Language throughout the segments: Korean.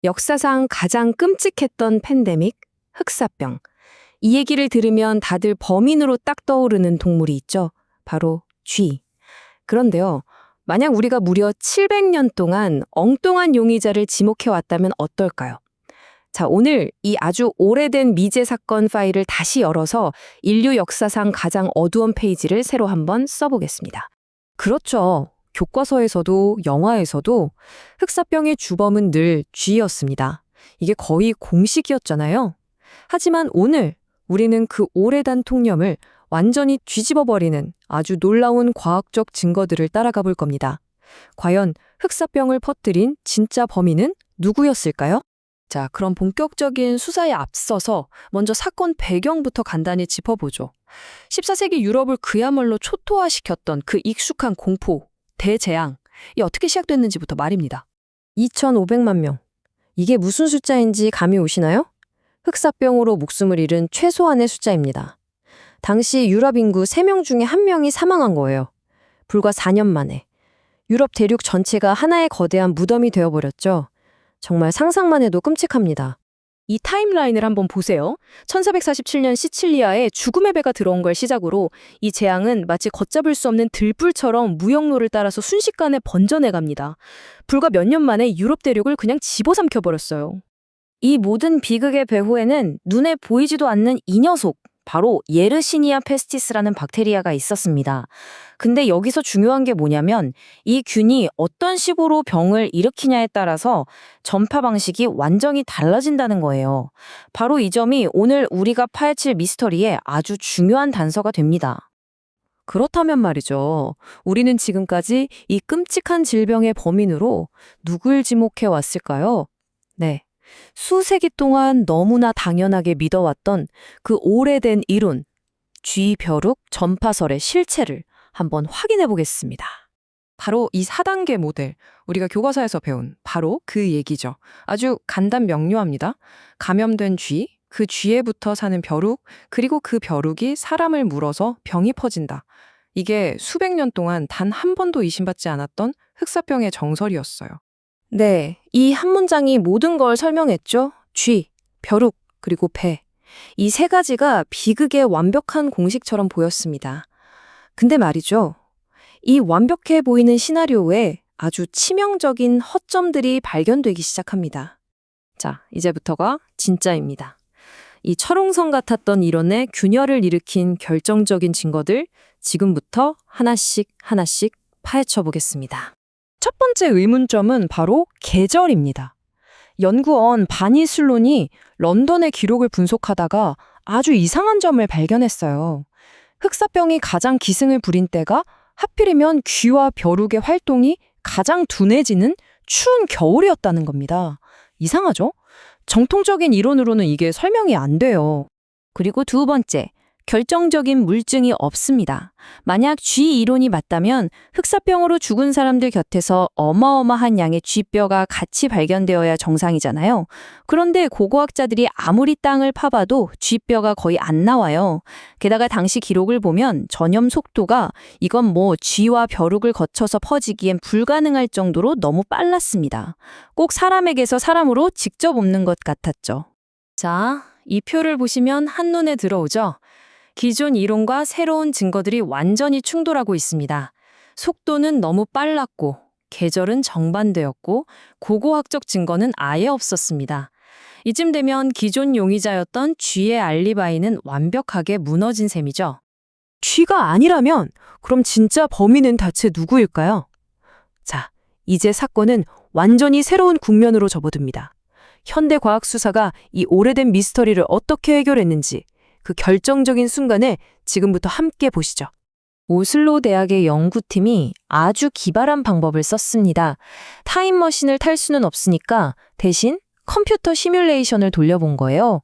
역사상 가장 끔찍했던 팬데믹, 흑사병. 이 얘기를 들으면 다들 범인으로 딱 떠오르는 동물이 있죠. 바로 쥐. 그런데요, 만약 우리가 무려 700년 동안 엉뚱한 용의자를 지목해왔다면 어떨까요? 자, 오늘 이 아주 오래된 미제 사건 파일을 다시 열어서 인류 역사상 가장 어두운 페이지를 새로 한번 써보겠습니다. 그렇죠. 교과서에서도 영화에서도 흑사병의 주범은 늘 쥐였습니다. 이게 거의 공식이었잖아요. 하지만 오늘 우리는 그 오래된 통념을 완전히 뒤집어버리는 아주 놀라운 과학적 증거들을 따라가 볼 겁니다. 과연 흑사병을 퍼뜨린 진짜 범인은 누구였을까요? 자, 그럼 본격적인 수사에 앞서서 먼저 사건 배경부터 간단히 짚어보죠. 14세기 유럽을 그야말로 초토화시켰던 그 익숙한 공포, 대재앙, 이 어떻게 시작됐는지부터 말입니다. 2,500만 명. 이게 무슨 숫자인지 감이 오시나요? 흑사병으로 목숨을 잃은 최소한의 숫자입니다. 당시 유럽 인구 3명 중에 1명이 사망한 거예요. 불과 4년 만에. 유럽 대륙 전체가 하나의 거대한 무덤이 되어버렸죠. 정말 상상만 해도 끔찍합니다. 이 타임라인을 한번 보세요. 1447년 시칠리아에 죽음의 배가 들어온 걸 시작으로 이 재앙은 마치 걷잡을 수 없는 들불처럼 무역로를 따라서 순식간에 번져내갑니다. 불과 몇 년 만에 유럽 대륙을 그냥 집어삼켜버렸어요. 이 모든 비극의 배후에는 눈에 보이지도 않는 이 녀석, 바로 예르시니아 페스티스라는 박테리아가 있었습니다. 근데 여기서 중요한 게 뭐냐면 이 균이 어떤 식으로 병을 일으키냐에 따라서 전파 방식이 완전히 달라진다는 거예요. 바로 이 점이 오늘 우리가 파헤칠 미스터리의 아주 중요한 단서가 됩니다. 그렇다면 말이죠. 우리는 지금까지 이 끔찍한 질병의 범인으로 누굴 지목해 왔을까요? 네. 수세기 동안 너무나 당연하게 믿어왔던 그 오래된 이론, 쥐벼룩 전파설의 실체를 한번 확인해 보겠습니다. 바로 이 4단계 모델, 우리가 교과서에서 배운 바로 그 얘기죠. 아주 간단 명료합니다. 감염된 쥐, 그 쥐에부터 사는 벼룩, 그리고 그 벼룩이 사람을 물어서 병이 퍼진다. 이게 수백 년 동안 단 한 번도 의심받지 않았던 흑사병의 정설이었어요. 네, 이 한 문장이 모든 걸 설명했죠. 쥐, 벼룩, 그리고 배. 이 세 가지가 비극의 완벽한 공식처럼 보였습니다. 근데 말이죠. 이 완벽해 보이는 시나리오에 아주 치명적인 허점들이 발견되기 시작합니다. 자, 이제부터가 진짜입니다. 이 철옹성 같았던 이론의 균열을 일으킨 결정적인 증거들 지금부터 하나씩 하나씩 파헤쳐 보겠습니다. 첫 번째 의문점은 바로 계절입니다. 연구원 바니 슬론이 런던의 기록을 분석하다가 아주 이상한 점을 발견했어요. 흑사병이 가장 기승을 부린 때가 하필이면 쥐와 벼룩의 활동이 가장 둔해지는 추운 겨울이었다는 겁니다. 이상하죠? 정통적인 이론으로는 이게 설명이 안 돼요. 그리고 두 번째, 결정적인 물증이 없습니다. 만약 쥐 이론이 맞다면 흑사병으로 죽은 사람들 곁에서 어마어마한 양의 쥐뼈가 같이 발견되어야 정상이잖아요. 그런데 고고학자들이 아무리 땅을 파봐도 쥐뼈가 거의 안 나와요. 게다가 당시 기록을 보면 전염 속도가 이건 뭐 쥐와 벼룩을 거쳐서 퍼지기엔 불가능할 정도로 너무 빨랐습니다. 꼭 사람에게서 사람으로 직접 옮는 것 같았죠. 자, 이 표를 보시면 한눈에 들어오죠? 기존 이론과 새로운 증거들이 완전히 충돌하고 있습니다. 속도는 너무 빨랐고, 계절은 정반대였고, 고고학적 증거는 아예 없었습니다. 이쯤 되면 기존 용의자였던 쥐의 알리바이는 완벽하게 무너진 셈이죠. 쥐가 아니라면 그럼 진짜 범인은 대체 누구일까요? 자, 이제 사건은 완전히 새로운 국면으로 접어듭니다. 현대 과학 수사가 이 오래된 미스터리를 어떻게 해결했는지 그 결정적인 순간을 지금부터 함께 보시죠. 오슬로 대학의 연구팀이 아주 기발한 방법을 썼습니다. 타임머신을 탈 수는 없으니까 대신 컴퓨터 시뮬레이션을 돌려본 거예요.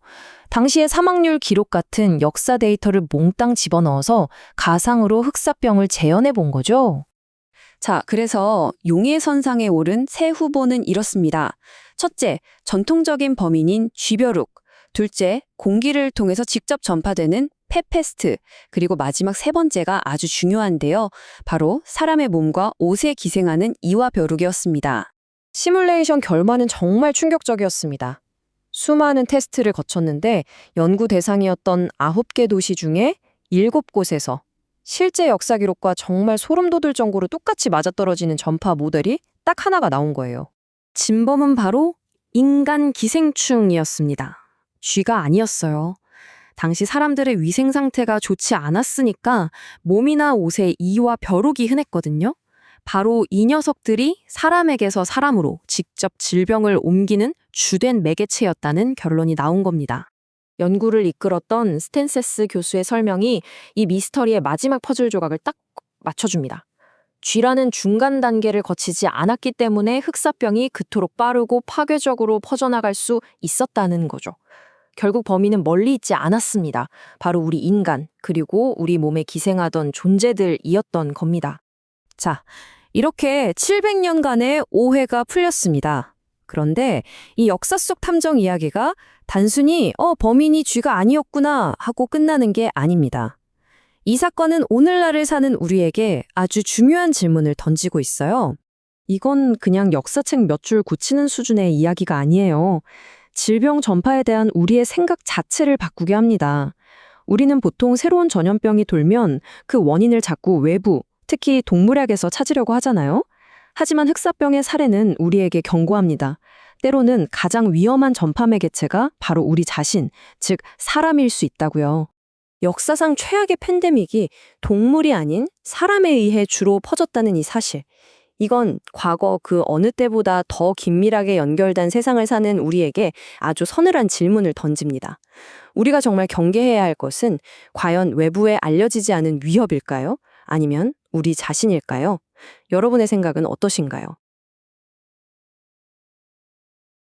당시의 사망률 기록 같은 역사 데이터를 몽땅 집어넣어서 가상으로 흑사병을 재현해 본 거죠. 자, 그래서 용해선상에 오른 세 후보는 이렇습니다. 첫째, 전통적인 범인인 쥐벼룩. 둘째, 공기를 통해서 직접 전파되는 펫페스트. 그리고 마지막 세 번째가 아주 중요한데요. 바로 사람의 몸과 옷에 기생하는 이와 벼룩이었습니다. 시뮬레이션 결과는 정말 충격적이었습니다. 수많은 테스트를 거쳤는데 연구 대상이었던 9개 도시 중에 7곳에서 실제 역사 기록과 정말 소름 돋을 정도로 똑같이 맞아떨어지는 전파 모델이 딱 하나가 나온 거예요. 진범은 바로 인간 기생충이었습니다. 쥐가 아니었어요. 당시 사람들의 위생 상태가 좋지 않았으니까 몸이나 옷에 이와 벼룩이 흔했거든요. 바로 이 녀석들이 사람에게서 사람으로 직접 질병을 옮기는 주된 매개체였다는 결론이 나온 겁니다. 연구를 이끌었던 스탠세스 교수의 설명이 이 미스터리의 마지막 퍼즐 조각을 딱 맞춰줍니다. 쥐라는 중간 단계를 거치지 않았기 때문에 흑사병이 그토록 빠르고 파괴적으로 퍼져나갈 수 있었다는 거죠. 결국 범인은 멀리 있지 않았습니다. 바로 우리 인간, 그리고 우리 몸에 기생하던 존재들이었던 겁니다. 자, 이렇게 700년간의 오해가 풀렸습니다. 그런데 이 역사 속 탐정 이야기가 단순히 범인이 쥐가 아니었구나 하고 끝나는 게 아닙니다. 이 사건은 오늘날을 사는 우리에게 아주 중요한 질문을 던지고 있어요. 이건 그냥 역사책 몇 줄 고치는 수준의 이야기가 아니에요. 질병 전파에 대한 우리의 생각 자체를 바꾸게 합니다. 우리는 보통 새로운 전염병이 돌면 그 원인을 자꾸 외부, 특히 동물약에서 찾으려고 하잖아요. 하지만 흑사병의 사례는 우리에게 경고합니다. 때로는 가장 위험한 전파 매개체가 바로 우리 자신, 즉 사람일 수 있다고요. 역사상 최악의 팬데믹이 동물이 아닌 사람에 의해 주로 퍼졌다는 이 사실. 이건 과거 그 어느 때보다 더 긴밀하게 연결된 세상을 사는 우리에게 아주 서늘한 질문을 던집니다. 우리가 정말 경계해야 할 것은 과연 외부에 알려지지 않은 위협일까요? 아니면 우리 자신일까요? 여러분의 생각은 어떠신가요?